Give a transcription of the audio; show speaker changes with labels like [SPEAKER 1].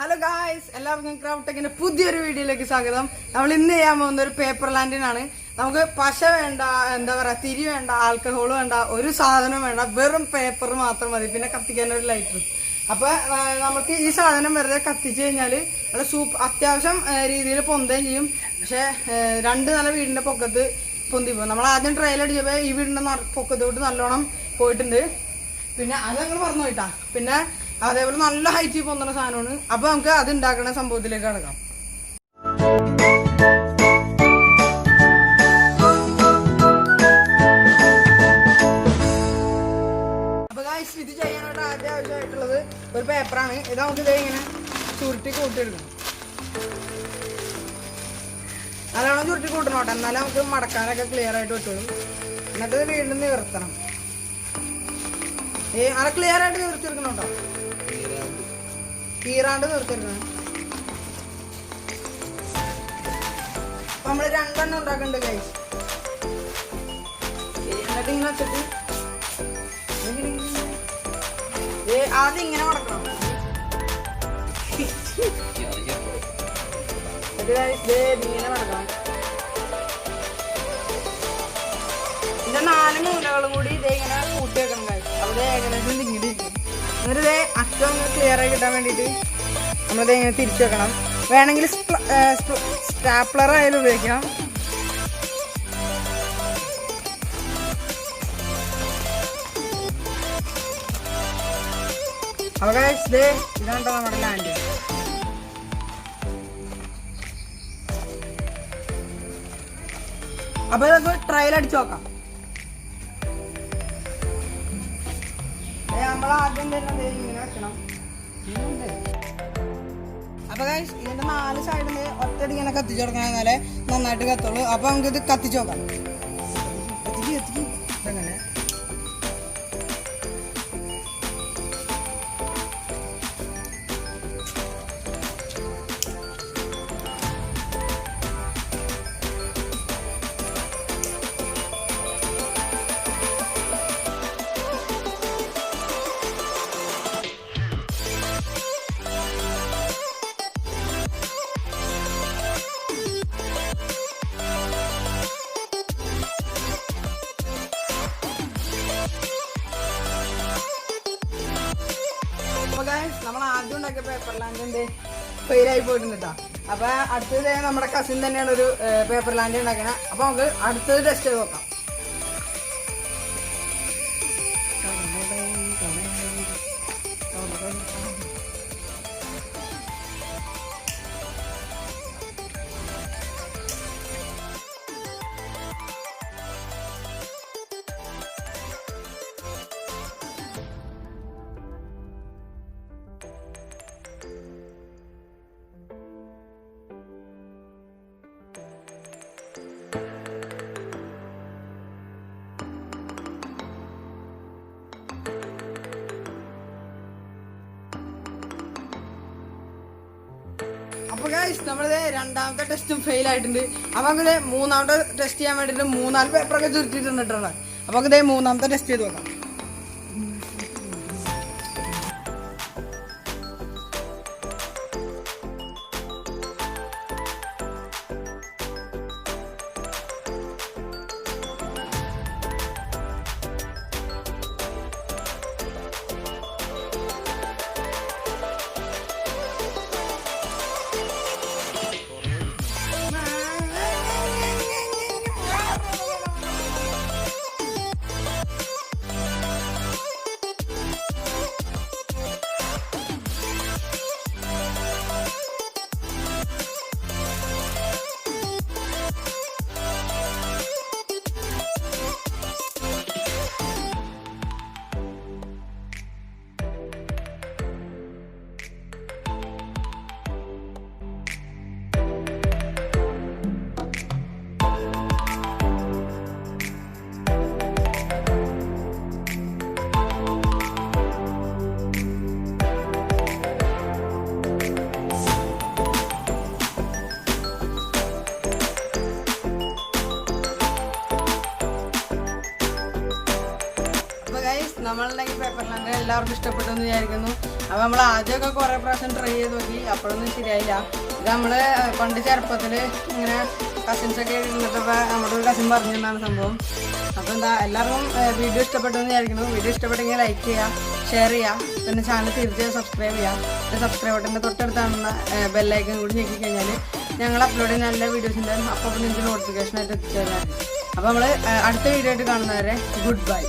[SPEAKER 1] Hello guys, എല്ലാവർക്കും craft ടെക്കിന്റെ പുതിയൊരു വീഡിയോയിലേക്ക് സ്വാഗതം. നമ്മൾ ഇന്ന് ചെയ്യാൻ പോകുന്ന ഒരു പേപ്പർ ലാൻഡിനാണ്. നമുക്ക് പശ വേണ്ട, എന്താ പറയാ, തിരി വേണ്ട, ആൽക്കഹോൾ വേണ്ട, ഒരു സാധനം വേണ്ട, വെറും പേപ്പർ മാത്രം മതി. പിന്നെ കത്തിക്കാൻ ഒരു ലൈറ്റർ. അപ്പൊ നമുക്ക് ഈ സാധനം വെറുതെ കത്തിച്ചു കഴിഞ്ഞാല് നല്ല അത്യാവശ്യം രീതിയിൽ പൊന്തുകയും ചെയ്യും. പക്ഷെ 2 നില വീടിന്റെ പൊക്കത്ത് പൊന്തി പോകും. നമ്മൾ ആദ്യം ട്രയൽ അടിച്ചപ്പോ ഈ വീടിന്റെ പൊക്കത്തോട്ട് നല്ലോണം പോയിട്ടുണ്ട്. പിന്നെ അത് ഞങ്ങൾ പറഞ്ഞു പോയിട്ടാ. പിന്നെ അതേപോലെ നല്ല ഹൈറ്റിൽ പൊന്തുന്ന സാധനമാണ്. അപ്പൊ നമുക്ക് അത് ഉണ്ടാക്കുന്ന സംഭവത്തിലേക്ക് കടക്കാം. അപ്പൊ ഗായ്സ്, ഇത് ചെയ്യാനായിട്ട് ആദ്യം ആവശ്യമായിട്ടുള്ളത് ഒരു പേപ്പറാണ്. ഇത് നമുക്ക് ഇതേ ഇങ്ങനെ ചുരുട്ടി കൂട്ടിയെടുക്കണം. നല്ലോണം ചുരുട്ടി കൂട്ടണോട്ടെ, എന്നാലും നമുക്ക് മടക്കാനൊക്കെ ക്ലിയർ ആയിട്ട് പറ്റുള്ളൂ. എന്നിട്ട് ഇത് വീണ്ടും നിവർത്തണം. അത് ക്ലിയർ ആയിട്ട് നിവർത്തിയെടുക്കണം കേട്ടോ, കീറാണ്ട് നിർത്തിയെടുക്കണം. അപ്പൊ നമ്മള് 2 എണ്ണം ഉണ്ടാക്കുന്നുണ്ട് ഗൈസ്. എന്നിട്ട് ഇങ്ങനെ വെച്ചിട്ട് ആദ്യം ഇങ്ങനെ മടക്കണം. ഇങ്ങനെ മടക്കണം. ഇതിന്റെ 4 മൂലകളും കൂടി ഇതേ ഇങ്ങനെ കൂട്ടി വെക്കണം ഗൈസ്. അവിടെ ഏകദേശം ഇങ്ങനെ ഇരിക്കും. എന്നിട്ട് ഇതേ അറ്റം ക്ലിയർ ആയി കിട്ടാൻ വേണ്ടിയിട്ട് നമ്മളിത് ഇങ്ങനെ തിരിച്ചു വെക്കണം. വേണമെങ്കിൽ സ്റ്റാപ്ലർ ആയാലും ഉപയോഗിക്കാം. അപ്പൊ ഗൈസ്, ഇതാണ് നമ്മുടെ ലാൻഡ്. അപ്പൊ ഇതൊക്കെ ട്രയൽ അടിച്ചു നോക്കാം. നമ്മളാദ്യം തന്നെ ഇങ്ങനെ വെക്കണം. അപ്പൊ ഗൈസ്, ഇതിന്റെ 4 സൈഡിൽ ഒറ്റടി ഇങ്ങനെ കത്തിച്ചു കൊടുക്കണം, എന്നാലേ നന്നായിട്ട് കത്തുള്ളൂ. അപ്പൊ നമുക്ക് ഇത് കത്തിച്ചു നോക്കാം. ഇതെങ്ങനെ നമ്മൾ ആദ്യം ഉണ്ടാക്കിയ പേപ്പർ ലാൻഡ് ഫെയിലായി പോയിട്ടുണ്ട് കേട്ടോ. അപ്പൊ അടുത്തത് നമ്മുടെ കസിൻ തന്നെയാണ് ഒരു പേപ്പർ ലാൻഡ് ഉണ്ടാക്കണത്. അപ്പൊ നമുക്ക് അടുത്തത് ടെസ്റ്റ് ചെയ്ത് നോക്കാം. അപ്പൊ ഗൈസ്, നമ്മളിത് 2ാമത്തെ ടെസ്റ്റും ഫെയിൽ ആയിട്ടുണ്ട്. അപ്പൊ നമുക്ക് 3ാമത്തെ ടെസ്റ്റ് ചെയ്യാൻ വേണ്ടിട്ട് 3-4 പേപ്പറൊക്കെ ചുരുട്ടിട്ടുണ്ട് കേട്ടോ. അപ്പൊ നമുക്ക് 3ാമത്തെ ടെസ്റ്റ് ചെയ്ത് നോക്കാം. നമ്മളുടെ ഈ പേപ്പർ ലാൻഡ് എല്ലാവർക്കും ഇഷ്ടപ്പെട്ടു എന്ന് വിചാരിക്കുന്നു. അപ്പോൾ നമ്മൾ ആദ്യമൊക്കെ കുറേ പ്രാവശ്യം ട്രൈ ചെയ്ത് നോക്കി, അപ്പോഴൊന്നും ശരിയായില്ല. ഇത് നമ്മൾ പണ്ട് ചെറുപ്പത്തിൽ ഇങ്ങനെ കസിൻസൊക്കെ ഇരുന്നിട്ടപ്പോൾ നമ്മുടെ ഒരു കസിൻ പറഞ്ഞിരുന്നതാണ് സംഭവം. അപ്പോൾ എന്താ എല്ലാവർക്കും വീഡിയോ ഇഷ്ടപ്പെട്ടു എന്ന് വിചാരിക്കുന്നു. വീഡിയോ ഇഷ്ടപ്പെട്ടെങ്കിൽ ലൈക്ക് ചെയ്യുക, ഷെയർ ചെയ്യുക, പിന്നെ ചാനൽ തീർച്ചയായും സബ്സ്ക്രൈബ് ചെയ്യുക. പിന്നെ സബ്സ്ക്രൈബ് ബട്ടൻ്റെ തൊട്ടടുത്താണെന്ന ബെല്ലൈക്കൻ കൂടി ഞെക്കി കഴിഞ്ഞാൽ ഞങ്ങൾ അപ്ലോഡ് ചെയ്യുന്ന എല്ലാ വീഡിയോസിൻ്റെ അപ്പോൾ നിങ്ങൾക്ക് നോട്ടിഫിക്കേഷനായിട്ട് എത്തിച്ചു തരാം. അപ്പോൾ നമ്മൾ അടുത്ത വീഡിയോ ആയിട്ട് കാണുന്നവരെ ഗുഡ് ബൈ.